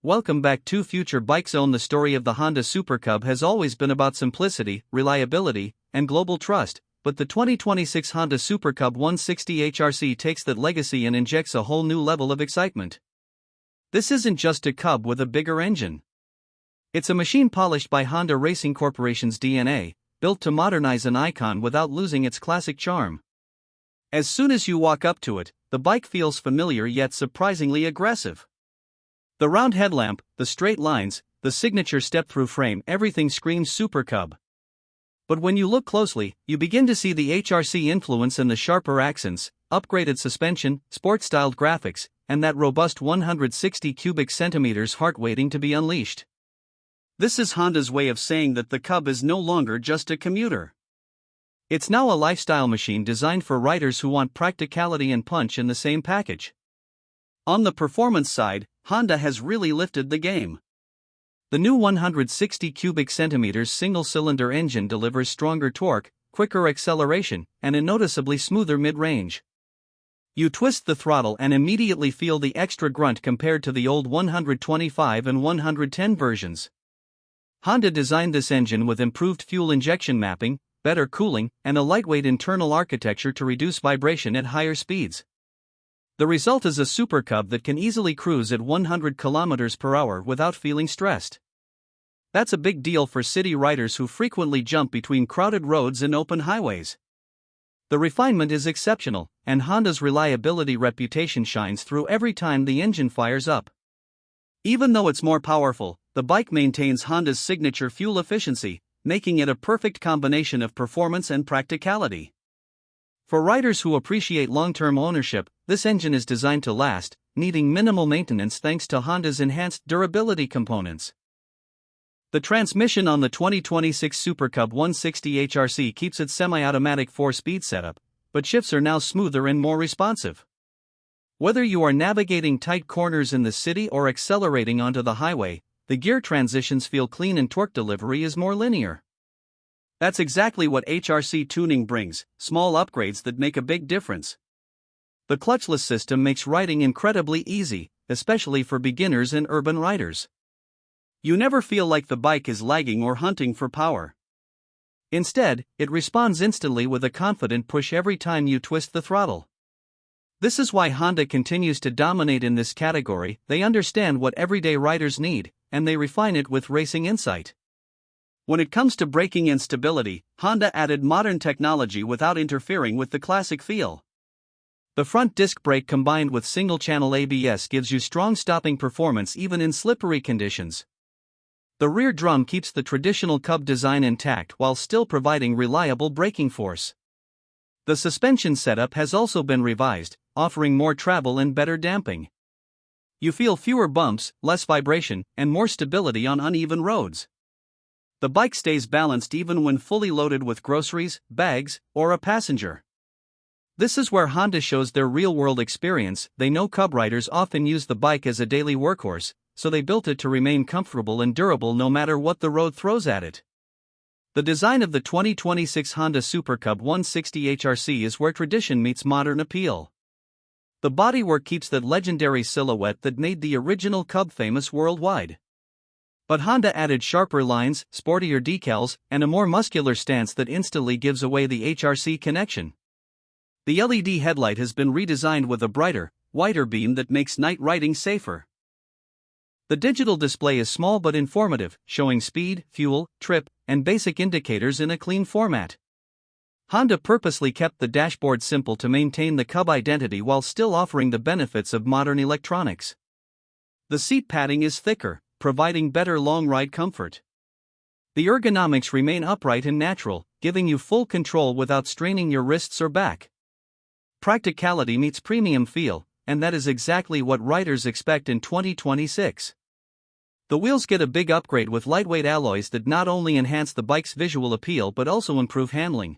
Welcome back to Future Bike Zone. The story of the Honda Super Cub has always been about simplicity, reliability, and global trust, but the 2026 Honda Super Cub 160 HRC takes that legacy and injects a whole new level of excitement. This isn't just a Cub with a bigger engine. It's a machine polished by Honda Racing Corporation's DNA, built to modernize an icon without losing its classic charm. As soon as you walk up to it, the bike feels familiar yet surprisingly aggressive. The round headlamp, the straight lines, the signature step-through frame, everything screams Super Cub. But when you look closely, you begin to see the HRC influence in the sharper accents, upgraded suspension, sport-styled graphics, and that robust 160 cubic centimeters heart waiting to be unleashed. This is Honda's way of saying that the Cub is no longer just a commuter. It's now a lifestyle machine designed for riders who want practicality and punch in the same package. On the performance side, Honda has really lifted the game. The new 160 cubic centimeters single-cylinder engine delivers stronger torque, quicker acceleration, and a noticeably smoother mid-range. You twist the throttle and immediately feel the extra grunt compared to the old 125 and 110 versions. Honda designed this engine with improved fuel injection mapping, better cooling, and a lightweight internal architecture to reduce vibration at higher speeds. The result is a Super Cub that can easily cruise at 100 km per hour without feeling stressed. That's a big deal for city riders who frequently jump between crowded roads and open highways. The refinement is exceptional, and Honda's reliability reputation shines through every time the engine fires up. Even though it's more powerful, the bike maintains Honda's signature fuel efficiency, making it a perfect combination of performance and practicality. For riders who appreciate long-term ownership, this engine is designed to last, needing minimal maintenance thanks to Honda's enhanced durability components. The transmission on the 2026 Super Cub 160 HRC keeps its semi-automatic 4-speed setup, but shifts are now smoother and more responsive. Whether you are navigating tight corners in the city or accelerating onto the highway, the gear transitions feel clean and torque delivery is more linear. That's exactly what HRC tuning brings, small upgrades that make a big difference. The clutchless system makes riding incredibly easy, especially for beginners and urban riders. You never feel like the bike is lagging or hunting for power. Instead, it responds instantly with a confident push every time you twist the throttle. This is why Honda continues to dominate in this category. They understand what everyday riders need, and they refine it with racing insight. When it comes to braking and stability, Honda added modern technology without interfering with the classic feel. The front disc brake combined with single-channel ABS gives you strong stopping performance even in slippery conditions. The rear drum keeps the traditional Cub design intact while still providing reliable braking force. The suspension setup has also been revised, offering more travel and better damping. You feel fewer bumps, less vibration, and more stability on uneven roads. The bike stays balanced even when fully loaded with groceries, bags, or a passenger. This is where Honda shows their real-world experience. They know Cub riders often use the bike as a daily workhorse, so they built it to remain comfortable and durable no matter what the road throws at it. The design of the 2026 Honda Super Cub 160 HRC is where tradition meets modern appeal. The bodywork keeps that legendary silhouette that made the original Cub famous worldwide. But Honda added sharper lines, sportier decals, and a more muscular stance that instantly gives away the HRC connection. The LED headlight has been redesigned with a brighter, wider beam that makes night riding safer. The digital display is small but informative, showing speed, fuel, trip, and basic indicators in a clean format. Honda purposely kept the dashboard simple to maintain the Cub identity while still offering the benefits of modern electronics. The seat padding is thicker, providing better long-ride comfort. The ergonomics remain upright and natural, giving you full control without straining your wrists or back. Practicality meets premium feel, and that is exactly what riders expect in 2026. The wheels get a big upgrade with lightweight alloys that not only enhance the bike's visual appeal but also improve handling.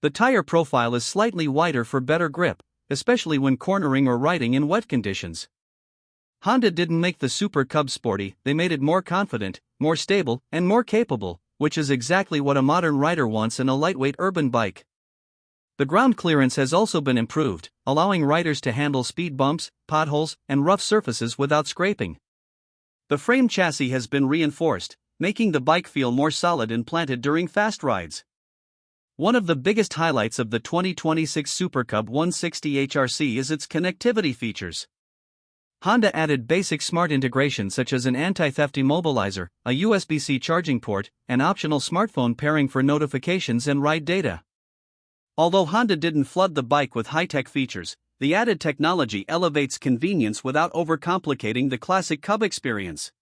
The tire profile is slightly wider for better grip, especially when cornering or riding in wet conditions. Honda didn't make the Super Cub sporty, they made it more confident, more stable, and more capable, which is exactly what a modern rider wants in a lightweight urban bike. The ground clearance has also been improved, allowing riders to handle speed bumps, potholes, and rough surfaces without scraping. The frame chassis has been reinforced, making the bike feel more solid and planted during fast rides. One of the biggest highlights of the 2026 Super Cub 160 HRC is its connectivity features. Honda added basic smart integration such as an anti-theft immobilizer, a USB-C charging port, and optional smartphone pairing for notifications and ride data. Although Honda didn't flood the bike with high-tech features, the added technology elevates convenience without overcomplicating the classic Cub experience.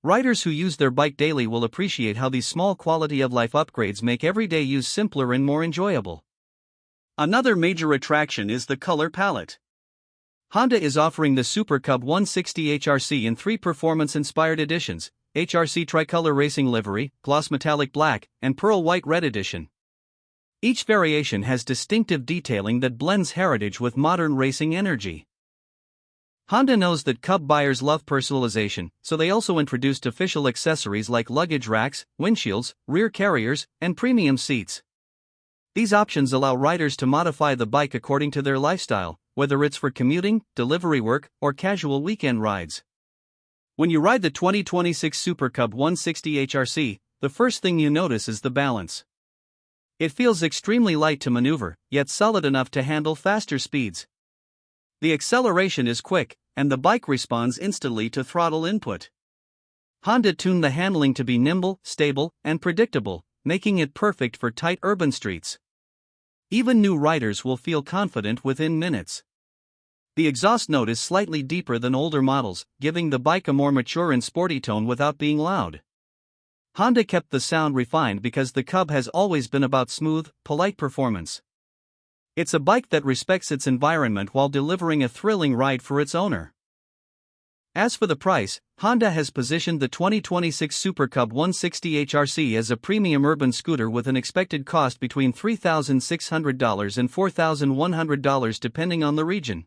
Riders who use their bike daily will appreciate how these small quality-of-life upgrades make everyday use simpler and more enjoyable. Another major attraction is the color palette. Honda is offering the Super Cub 160 HRC in 3 performance-inspired editions: HRC Tricolor Racing Livery, Gloss Metallic Black, and Pearl White Red Edition. Each variation has distinctive detailing that blends heritage with modern racing energy. Honda knows that Cub buyers love personalization, so they also introduced official accessories like luggage racks, windshields, rear carriers, and premium seats. These options allow riders to modify the bike according to their lifestyle, whether it's for commuting, delivery work, or casual weekend rides. When you ride the 2026 Super Cub 160 HRC, the first thing you notice is the balance. It feels extremely light to maneuver, yet solid enough to handle faster speeds. The acceleration is quick, and the bike responds instantly to throttle input. Honda tuned the handling to be nimble, stable, and predictable, making it perfect for tight urban streets. Even new riders will feel confident within minutes. The exhaust note is slightly deeper than older models, giving the bike a more mature and sporty tone without being loud. Honda kept the sound refined because the Cub has always been about smooth, polite performance. It's a bike that respects its environment while delivering a thrilling ride for its owner. As for the price, Honda has positioned the 2026 Super Cub 160 HRC as a premium urban scooter with an expected cost between $3,600 and $4,100 depending on the region.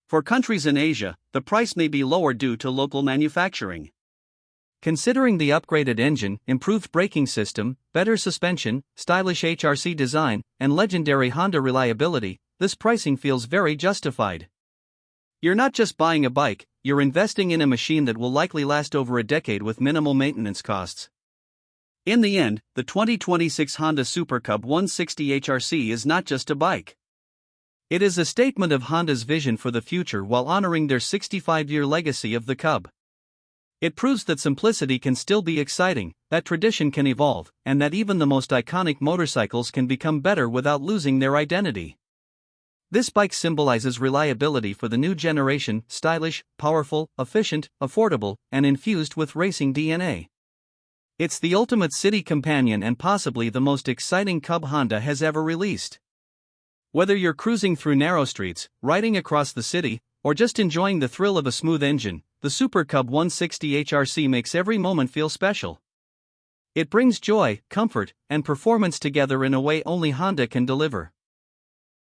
For countries in Asia, the price may be lower due to local manufacturing. Considering the upgraded engine, improved braking system, better suspension, stylish HRC design, and legendary Honda reliability, this pricing feels very justified. You're not just buying a bike, you're investing in a machine that will likely last over a decade with minimal maintenance costs. In the end, the 2026 Honda Super Cub 160 HRC is not just a bike. It is a statement of Honda's vision for the future while honoring their 65-year legacy of the Cub. It proves that simplicity can still be exciting, that tradition can evolve, and that even the most iconic motorcycles can become better without losing their identity. This bike symbolizes reliability for the new generation: stylish, powerful, efficient, affordable, and infused with racing DNA. It's the ultimate city companion and possibly the most exciting Cub Honda has ever released. Whether you're cruising through narrow streets, riding across the city, or just enjoying the thrill of a smooth engine, the Super Cub 160 HRC makes every moment feel special. It brings joy, comfort, and performance together in a way only Honda can deliver.